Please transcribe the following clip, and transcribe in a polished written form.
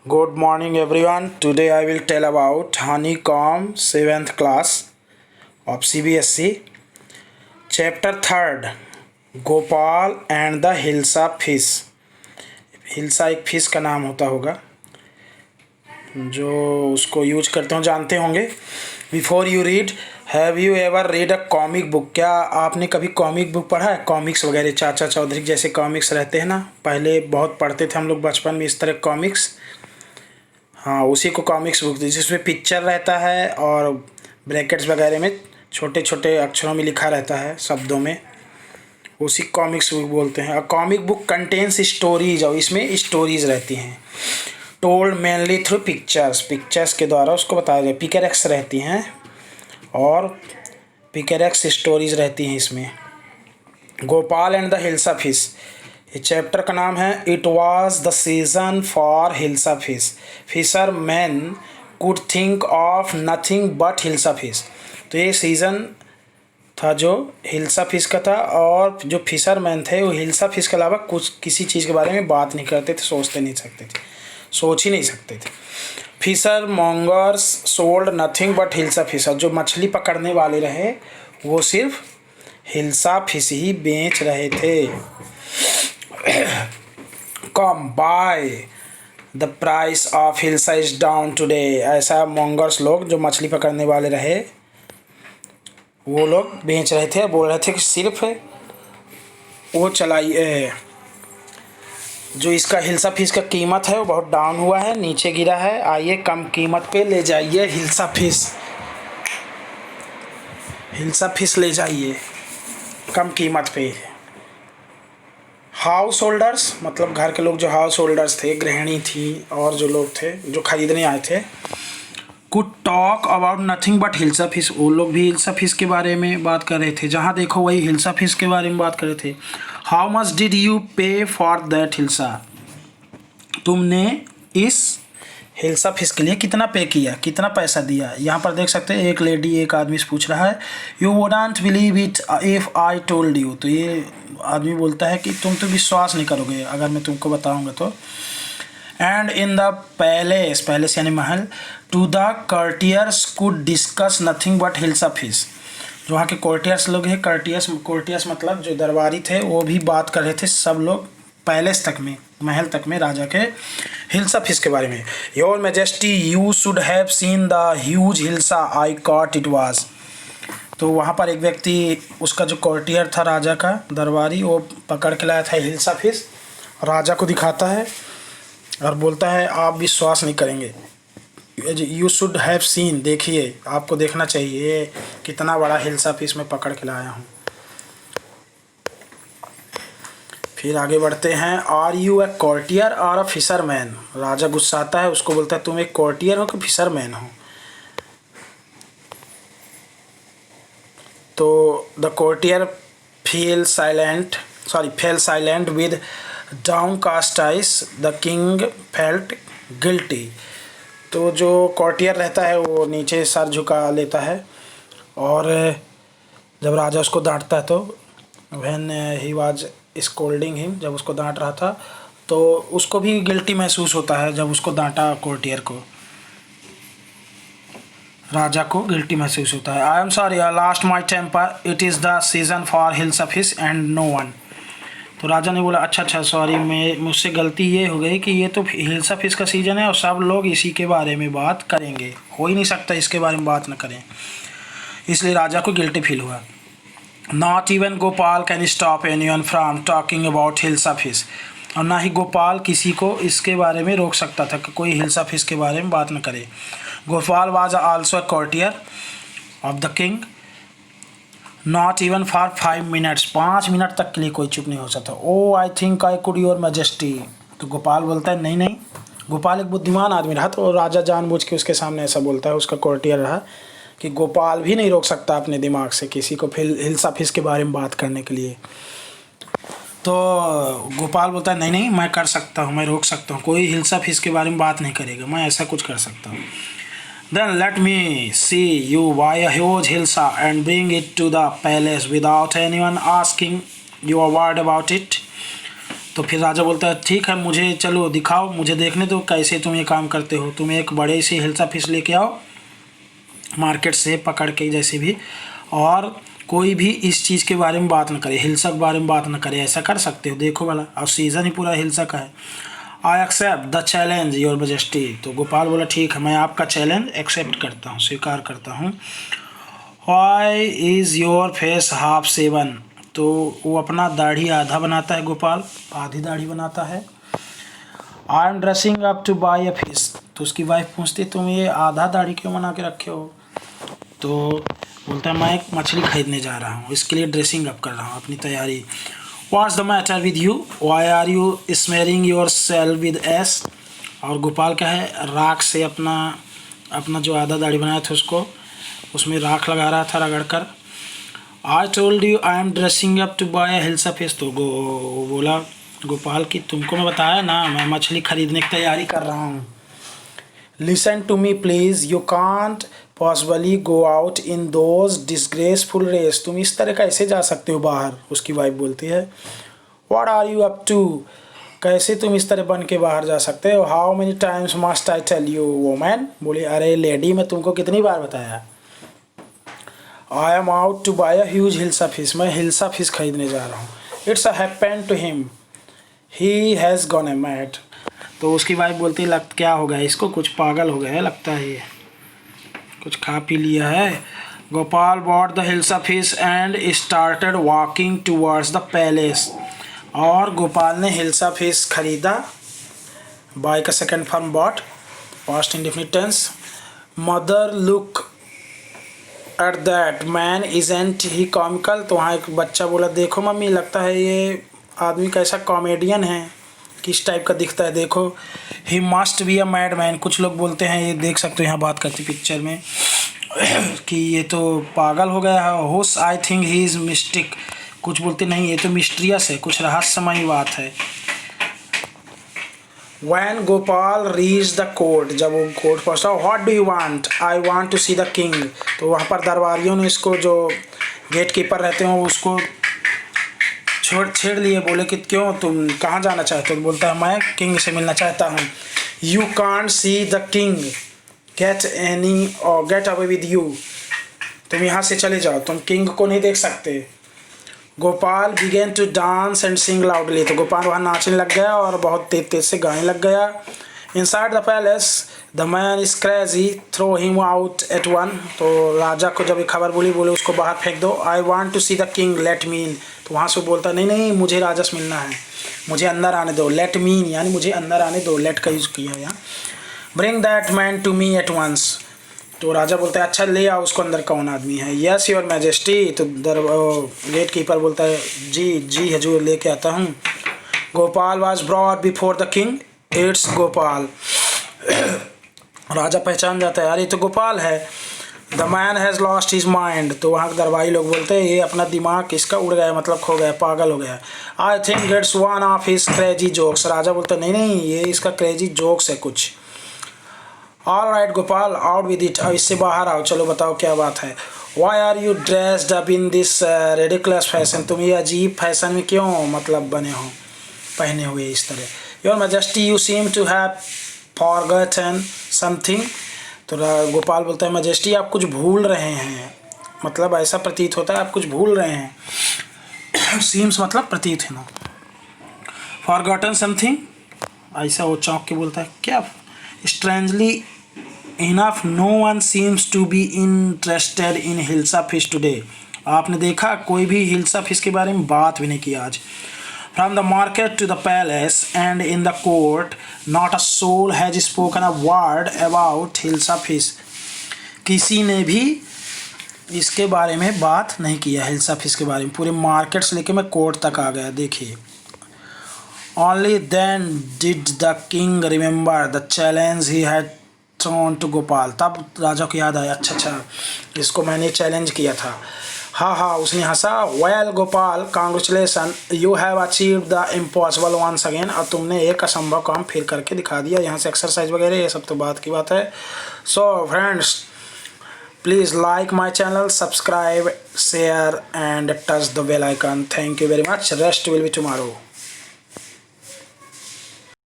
Good morning everyone. Today I will tell about honeycomb 7th class of CBSE. Chapter 3rd Gopal and the hilsa fish. Hilsa एक fish का नाम होता होगा जो उसको यूज करते हो जानते होंगे। Before you read, have you ever read a comic book? क्या आपने कभी कॉमिक बुक पढ़ा है? कॉमिक्स वगैरह चाचा चौधरी जैसे कॉमिक्स रहते हैं ना, पहले बहुत पढ़ते थे हम लोग बचपन में इस तरह कॉमिक्स। हाँ, उसी को कॉमिक्स बुक थी जिसमें पिक्चर रहता है और ब्रैकेट्स वगैरह में छोटे छोटे अक्षरों में लिखा रहता है शब्दों में, उसी कॉमिक्स बुक बोलते हैं। कॉमिक बुक कंटेन्स स्टोरीज, और इसमें स्टोरीज रहती हैं told mainly through pictures. Pictures के द्वारा उसको बताया जाए। पिकेरेक्स रहती हैं और पिकेरेक्स स्टोरीज रहती हैं इसमें। Gopal and the hilsa fish, ये चैप्टर का नाम है it was the season for hilsa fish. Fisherman could think of nothing but hilsa fish. तो ये सीज़न था जो हिल्सा फिश का था, और जो फिशर मैन थे वो हिल्सा फिश के अलावा कुछ किसी चीज़ के बारे में बात नहीं करते थे, सोच ही नहीं सकते थे। Fishmongers sold nothing but hilsa fish, जो मछली पकड़ने वाले रहे वो सिर्फ हिल्सा फिश ही बेच रहे थे। Come by the price of hilsa is down today. ऐसा मॉन्गर्स लोग जो मछली पकड़ने वाले रहे वो लोग बेच रहे थे, बोल रहे थे कि सिर्फ वो चलाइए, जो इसका हिल्सा फिश का कीमत है वो बहुत डाउन हुआ है, नीचे गिरा है, आइए कम कीमत पे ले जाइए हिल्सा फिश ले जाइए कम कीमत पे। हाउस होल्डर्स मतलब घर के लोग, जो हाउस होल्डर्स थे, गृहिणी थी और जो लोग थे जो खरीदने आए थे, could talk about nothing but hilsa fish. वो लोग भी हिल्सा फिश के बारे में बात कर रहे थे, जहाँ देखो वही हिल्सा फिश के बारे में बात कर रहे थे। हाउ मच डिड यू पे फॉर दैट हिल्सा? तुमने इस हिल्सा फिश के लिए कितना पे किया, कितना पैसा दिया? यहाँ पर देख सकते हैं एक लेडी एक आदमी से पूछ रहा है। You wouldn't believe it if I told you. तो ये आदमी बोलता है कि तुम तो विश्वास नहीं करोगे अगर मैं तुमको बताऊंगा तो। एंड इन द पैलेस यानी महल, to the courtiers could discuss nothing but hilsa fish. जो वहाँ के कोर्टियर्स लोग हैं, कोर्टियर्स मतलब जो दरबारी थे, वो भी बात कर रहे थे सब लोग पैलेस तक में, महल तक में राजा के हिल्सा फिश के बारे में। Your majesty you should have seen the huge hilsa I cot it was. तो वहाँ पर एक व्यक्ति, उसका जो कोर्टियर था राजा का दरबारी, वो पकड़ के लाया था हिल्सा फिश, राजा को दिखाता है और बोलता है आप विश्वास नहीं करेंगे, यू शुड हैव सीन, देखिए आपको देखना चाहिए कितना बड़ा हिल्सा फिश मैं पकड़ के लाया हूँ। फिर आगे बढ़ते हैं। आर यू अ कोर्टियर और अ फिशर मैन? राजा गुस्सा आता है, उसको बोलता है तुम एक कोर्टियर हो कि फिशर मैन हो? तो the courtier fail silent with downcast eyes, the king felt guilty. तो जो कोर्टियर रहता है वो नीचे सर झुका लेता है, और जब राजा उसको डांटता है तो when he was scolding him, जब उसको डांट रहा था तो उसको भी गिल्टी महसूस होता है। जब उसको डांटा कोर्टियर को, राजा को गिल्टी महसूस होता है। I am sorry I lost my temper, it is the season for hilsa fish and no one. तो राजा ने बोला अच्छा सॉरी, मुझसे गलती ये हो गई कि ये तो हिल्सा फिश का सीज़न है और सब लोग इसी के बारे में बात करेंगे, हो ही नहीं सकता इसके बारे में बात न करें, इसलिए राजा को गिल्टी फील हुआ। Not even Gopal can stop anyone from talking about hilsa fish. और ना ही गोपाल किसी को इसके बारे में रोक सकता था कि कोई हिल्सा फिश के बारे में बात न करे। Gopal was also a courtier of the king, not even for 5 minutes. 5 minute तक के लिए कोई चुप नहीं हो सकता। Oh I think I could your majesty. तो गोपाल बोलता है नहीं, गोपाल एक बुद्धिमान आदमी रहा, तो राजा जानबूझ के उसके सामने ऐसा बोलता है, उसका कोर्टियर रहा, कि गोपाल भी नहीं रोक सकता अपने दिमाग से किसी को हिल्सा फिश के बारे में बात करने के लिए। तो गोपाल बोलता है नहीं मैं कर सकता हूँ, मैं रोक सकता हूँ, कोई हिल्सा फिश के बारे में बात नहीं करेगा, मैं ऐसा कुछ कर सकता हूँ। Then let me see you buy a huge hilsa and bring it to the palace without anyone asking you a word about it. तो फिर राजा बोलता है ठीक है, मुझे चलो दिखाओ, मुझे देखने दो कैसे तुम ये काम करते हो। तुम एक बड़े से हिल्सा फिश लेके आओ मार्केट से पकड़ के जैसे भी, और कोई भी इस चीज़ के बारे में बात न करे, हिल्सा के बारे में बात न करे। ऐसा कर सकते हो, देखो वाला, और सीज़न ही पूरा हिल्सा का है। I accept the challenge your majesty. तो गोपाल बोला ठीक है, मैं आपका चैलेंज एक्सेप्ट करता हूँ, स्वीकार करता हूँ। Why is your face half shaven. तो वो अपना दाढ़ी आधा बनाता है, गोपाल आधी दाढ़ी बनाता है। I am dressing up two by a fish. तो उसकी वाइफ पूछती तुम ये आधा दाढ़ी क्यों बना के रखे हो? तो बोलता है मैं एक मछली खरीदने जा रहा हूँ, इसके लिए ड्रेसिंग अप कर रहा हूँ, अपनी तैयारी। What's the matter with you, why are you smearing yourself with ash. और गोपाल क्या है, राख से अपना जो आधा दाढ़ी बनाया था उसमें राख लगा रहा था रगड़ कर। I told you I am dressing up to buy hilsa fish. तो बोला गोपाल कि तुमको मैं बताया ना, मैं मछली खरीदने की तैयारी कर रहा हूँ। Listen to me please, you can't possibly go out in those disgraceful rags. तुम इस तरह कैसे जा सकते हो बाहर? उसकी वाइफ बोलती है what are you up to, कैसे तुम इस तरह बन के बाहर जा सकते हो? How many times must I tell you woman. बोली अरे लेडी, मैं तुमको कितनी बार बताया। I am out to buy a huge hilsa fish, मैं हिल्सा फिश खरीदने जा रहा हूँ। It's a happened to him, he has gone a mad. तो उसकी वाइफ बोलती है लग क्या हो गया इसको, कुछ पागल हो गया है लगता है, ये कुछ खा पी लिया है। Gopal bought the hilsa fish and started walking towards the palace. और गोपाल ने हिल्सा फिश खरीदा, बाय का second form bought, past indefinite tense. Mother look at that man isn't he comical. तो वहाँ एक बच्चा बोला देखो मम्मी, लगता है ये आदमी कैसा कॉमेडियन है, किस टाइप का दिखता है देखो। He must be a mad man. कुछ लोग बोलते हैं, ये देख सकते हो यहाँ बात करती पिक्चर में कि ये तो पागल हो गया है। होस I think he is mistake. कुछ बोलते नहीं, ये तो मिस्ट्रियस है, कुछ रहस्यमयी बात है। When Gopal reach the court, जब वो कोर्ट पहुँचा, what do you want? I want to see the king. तो वहाँ पर दरबारियों ने इसको, जो गेट कीपर रहते हैं, उसको छेड़ लिए, बोले कि क्यों, तुम कहाँ जाना चाहते हो? बोलता है मैं किंग से मिलना चाहता हूँ। You can't see the king, get away with you. तुम यहाँ से चले जाओ, तुम किंग को नहीं देख सकते। Gopal began to dance and sing loudly. तो गोपाल वहाँ नाचने लग गया और बहुत तेज तेज से गाने लग गया। Inside the palace the man is crazy, throw him out at one. तो राजा को जब ये खबर बोले उसको बाहर फेंक दो। I want to see the king, let me in. तो वहाँ से बोलता नहीं, मुझे राजा से मिलना है, मुझे अंदर आने दो। लेट मी इन यानी मुझे अंदर आने दो, लेट का यूज़ किया है यहाँ। Bring that man to me at once. तो राजा बोलता है अच्छा ले आओ उसको अंदर, कौन आदमी है? Yes your majesty. तो गेट कीपर बोलता है जी हजूर, लेके आता हूँ। Gopal was brought before the king, it's Gopal. राजा पहचान जाता है, यार ये तो गोपाल है। The man has lost his mind. तो वहाँ के दरबारी लोग बोलते हैं ये अपना दिमाग इसका उड़ गया, मतलब खो गया, पागल हो गया। I think it's one of his crazy jokes. राजा बोलता है नहीं, ये इसका क्रेजी जोक्स है कुछ। All right Gopal, out with it. अब इससे बाहर आओ, चलो बताओ क्या बात है। Why are you dressed up in this ridiculous fashion. तुम ये अजीब फैशन में क्यों मतलब बने हो, पहने हुए इस तरह। Your majesty you seem to have forgotten something. तो गोपाल बोलता है मैजेस्टी आप कुछ भूल रहे हैं, मतलब ऐसा प्रतीत होता है आप कुछ भूल रहे हैं। सीम्स मतलब प्रतीत है ना। फॉरगॉटन समथिंग, ऐसा वो चौंक के बोलता है क्या? Strangely enough no one seems to be interested in hilsa fish today. आपने देखा कोई भी हिल्सा फिश के बारे में बात भी नहीं किया आज। From the market to the palace and in the court not a soul has spoken a word about hilsa fish. किसी ने भी इसके बारे में बात नहीं किया, हिल्सा फिश के बारे में। पूरे मार्केट से लेके मैं कोर्ट तक आ गया, देखिए। Only then did the king remember the challenge he had thrown to Gopal. तब राजा को याद आया, अच्छा इसको मैंने चैलेंज किया था। हाँ उसने हंसा। Well Gopal congratulation, you have achieve the impossible once again. और तुमने एक असंभव काम फिर करके दिखा दिया। यहाँ से एक्सरसाइज वगैरह ये सब तो बात की बात है। So friends please like my channel, subscribe, share and touch the bell icon. Thank you very much. Rest will be tomorrow.